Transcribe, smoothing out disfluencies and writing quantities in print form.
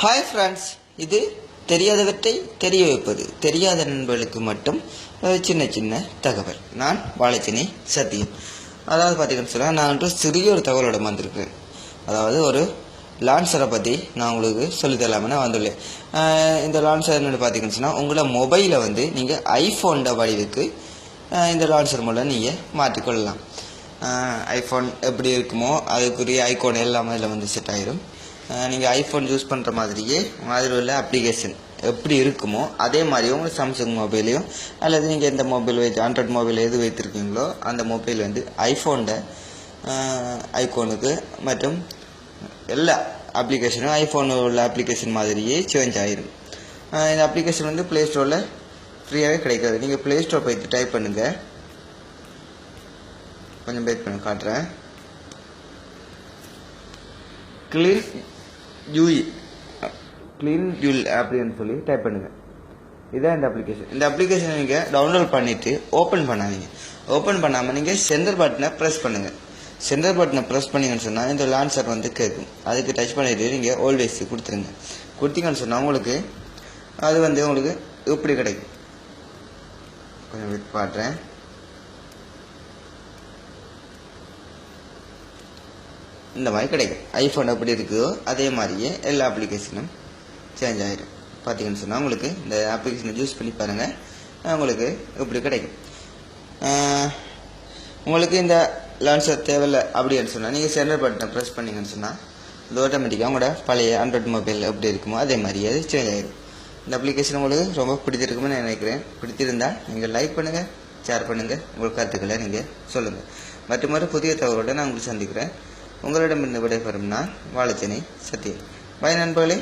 Hi friends, இது தெரியாதவற்றை தெரிய வைப்பது. தெரியாத நண்பர்களுக்கு மட்டும் சின்ன சின்ன தகவல். நான் வாழைச்சேனை சத்தியம். அதாவது பார்த்தீங்கன்னு சொன்னால், நான் வந்து சிறிய ஒரு தகவலோட வந்திருக்கேன். அதாவது ஒரு லான்சரை பற்றி நான் உங்களுக்கு சொல்லித்தரலாம்னு வந்துள்ளேன். இந்த லான்சர் என்னென்னு பார்த்தீங்கன்னு சொன்னால், உங்களோட மொபைலை வந்து நீங்கள் ஐஃபோனோட வடிவுக்கு இந்த லான்சர் மூலம் நீங்கள் மாற்றிக்கொள்ளலாம். ஐஃபோன் எப்படி இருக்குமோ அதுக்குரிய ஐக்கோன் எல்லாமே இதில் வந்து செட் ஆகிடும். நீங்கள் ஐஃபோன் யூஸ் பண்ணுற மாதிரியே அதில் உள்ள அப்ளிகேஷன் எப்படி இருக்குமோ அதே மாதிரி உங்களுக்கு சாம்சங் மொபைலையும் அல்லது நீங்கள் எந்த மொபைல் ஆண்ட்ராய்ட் மொபைல் எது வைத்திருக்கீங்களோ அந்த மொபைல் வந்து ஐஃபோனோட ஐக்கோனுக்கு மற்றும் எல்லா அப்ளிகேஷனும் ஐஃபோனில் உள்ள அப்ளிகேஷன் மாதிரியே சேஞ்ச் ஆகிடும். இந்த அப்ளிகேஷன் வந்து ப்ளே ஸ்டோரில் ஃப்ரீயாகவே கிடைக்காது. நீங்கள் ப்ளே ஸ்டோர் போய்ட்டு டைப் பண்ணுங்கள். கொஞ்சம் வெயிட் பண்ணி காட்டுறேன். க்ளீன் யூல் அப்படின்னு சொல்லி டைப் பண்ணுங்கள். இதான் இந்த அப்ளிகேஷன். இந்த அப்ளிகேஷனை நீங்கள் டவுன்லோட் பண்ணிவிட்டு ஓப்பன் பண்ணாதீங்க. ஓப்பன் பண்ணாமல் நீங்கள் சென்டர் பட்டனை ப்ரெஸ் பண்ணுங்கள். சென்டர் பட்டனை ப்ரெஸ் பண்ணிங்கன்னு சொன்னால் இந்த லான்சர் வந்து கேட்கும். அதுக்கு டச் பண்ணிவிட்டு நீங்கள் ஆல்வேஸ் கொடுத்துருங்க. கொடுத்தீங்கன்னு சொன்னால் உங்களுக்கு அது வந்து உங்களுக்கு எப்படி கிடைக்கும். கொஞ்சம் வெயிட் காட்டுறேன். இந்த மாதிரி கிடைக்கும். ஐஃபோன் எப்படி இருக்குதோ அதே மாதிரியே எல்லா அப்ளிகேஷனும் சேஞ்ச் ஆகிடும். பார்த்தீங்கன்னு சொன்னால் உங்களுக்கு இந்த அப்ளிகேஷனை யூஸ் பண்ணி பாருங்கள். உங்களுக்கு இப்படி கிடைக்கும். உங்களுக்கு இந்த லான்சர் தேவையில்லை அப்படின்னு சொன்னால் நீங்கள் சென்டர் பட்டனை ப்ரெஸ் பண்ணிங்கன்னு சொன்னால் இது ஆட்டோமேட்டிக்காக உங்களோட பழைய ஆண்ட்ராய்ட் மொபைல் எப்படி இருக்குமோ அதே மாதிரியே அது சேஞ்ச் ஆகிடும். இந்த அப்ளிகேஷன் உங்களுக்கு ரொம்ப பிடித்திருக்குன்னு நினைக்கிறேன். பிடித்திருந்தால் நீங்கள் லைக் பண்ணுங்கள், ஷேர் பண்ணுங்கள், உங்கள் கருத்துக்களை நீங்கள் சொல்லுங்கள். மற்றொரு புதிய தகவலோடு நான் உங்களுக்கு சந்திக்கிறேன். உங்களிடமிருந்து விடைபெறும் நான் வாழைச்சேனை சத்தியம். பாய் நண்பர்களே.